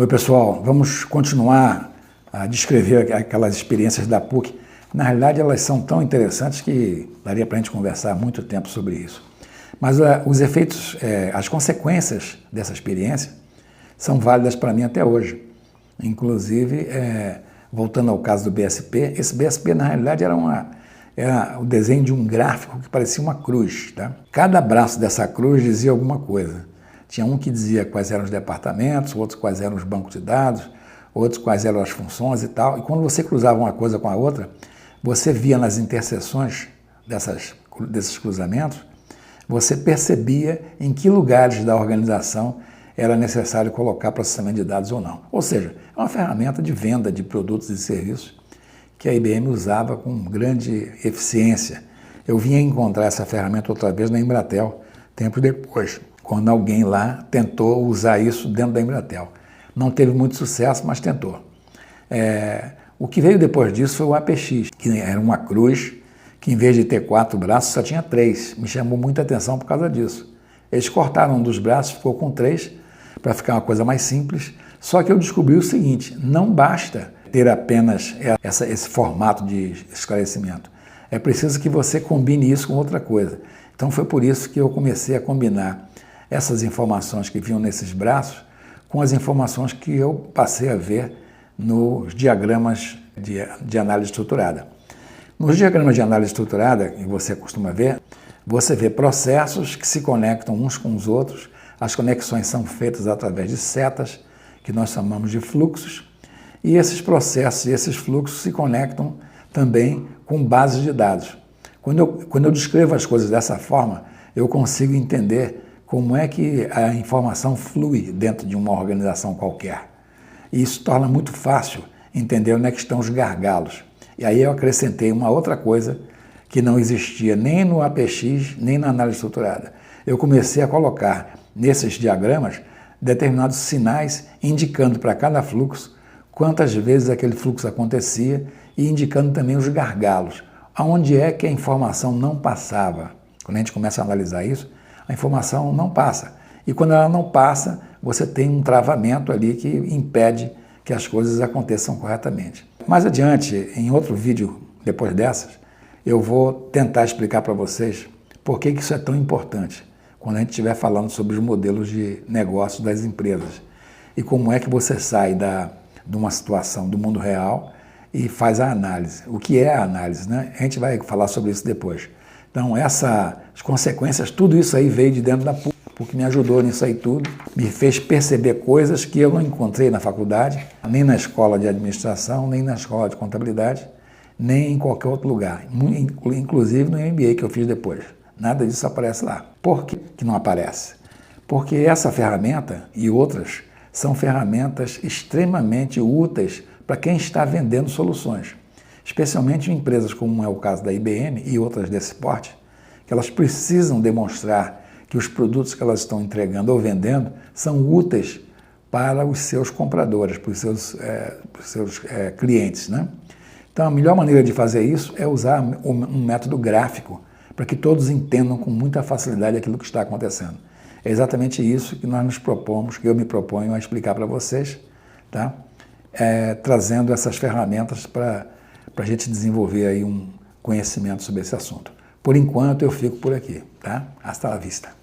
Oi pessoal, vamos continuar a descrever aquelas experiências da PUC. Na realidade elas são tão interessantes que daria para a gente conversar muito tempo sobre isso. Mas os efeitos, as consequências dessa experiência são válidas para mim até hoje. Inclusive, voltando ao caso do BSP, esse BSP na realidade era o desenho de um gráfico que parecia uma cruz. Tá? Cada braço dessa cruz dizia alguma coisa. Tinha um que dizia quais eram os departamentos, outros quais eram os bancos de dados, outros quais eram as funções e tal. E quando você cruzava uma coisa com a outra, você via nas interseções desses cruzamentos, você percebia em que lugares da organização era necessário colocar processamento de dados ou não. Ou seja, é uma ferramenta de venda de produtos e serviços que a IBM usava com grande eficiência. Eu vim a encontrar essa ferramenta outra vez na Embratel, tempos depois, quando alguém lá tentou usar isso dentro da Embratel. Não teve muito sucesso, mas tentou. O que veio depois disso foi o APX, que era uma cruz que em vez de ter 4 braços só tinha 3. Me chamou muita atenção por causa disso. Eles cortaram um dos braços, ficou com 3, para ficar uma coisa mais simples. Só que eu descobri o seguinte, não basta ter apenas esse formato de esclarecimento. É preciso que você combine isso com outra coisa. Então foi por isso que eu comecei a combinar essas informações que vinham nesses braços com as informações que eu passei a ver nos diagramas de análise estruturada. Nos diagramas de análise estruturada, que você costuma ver, você vê processos que se conectam uns com os outros. As conexões são feitas através de setas, que nós chamamos de fluxos, e esses processos e esses fluxos se conectam também com bases de dados. Quando eu descrevo as coisas dessa forma, eu consigo entender como é que a informação flui dentro de uma organização qualquer. E isso torna muito fácil entender onde é que estão os gargalos. E aí eu acrescentei uma outra coisa que não existia nem no APX, nem na análise estruturada. Eu comecei a colocar nesses diagramas determinados sinais indicando para cada fluxo quantas vezes aquele fluxo acontecia e indicando também os gargalos, aonde é que a informação não passava. Quando a gente começa a analisar isso, a informação não passa. E quando ela não passa, você tem um travamento ali que impede que as coisas aconteçam corretamente. Mais adiante, em outro vídeo depois dessas, eu vou tentar explicar para vocês por que isso é tão importante quando a gente estiver falando sobre os modelos de negócio das empresas e como é que você sai de uma situação do mundo real e faz a análise. O que é a análise, né? A gente vai falar sobre isso depois. Então, as consequências, tudo isso aí veio de dentro da PUC, porque me ajudou nisso aí tudo, me fez perceber coisas que eu não encontrei na faculdade, nem na escola de administração, nem na escola de contabilidade, nem em qualquer outro lugar, inclusive no MBA que eu fiz depois. Nada disso aparece lá. Por que não aparece? Porque essa ferramenta e outras são ferramentas extremamente úteis para quem está vendendo soluções. Especialmente em empresas como é o caso da IBM e outras desse porte, que elas precisam demonstrar que os produtos que elas estão entregando ou vendendo são úteis para os seus compradores, para os seus clientes, né? Então a melhor maneira de fazer isso é usar um método gráfico para que todos entendam com muita facilidade aquilo que está acontecendo. É exatamente isso que nós nos propomos, que eu me proponho a explicar para vocês, tá? Trazendo essas ferramentas para a gente desenvolver aí um conhecimento sobre esse assunto. Por enquanto eu fico por aqui, tá? Hasta la vista.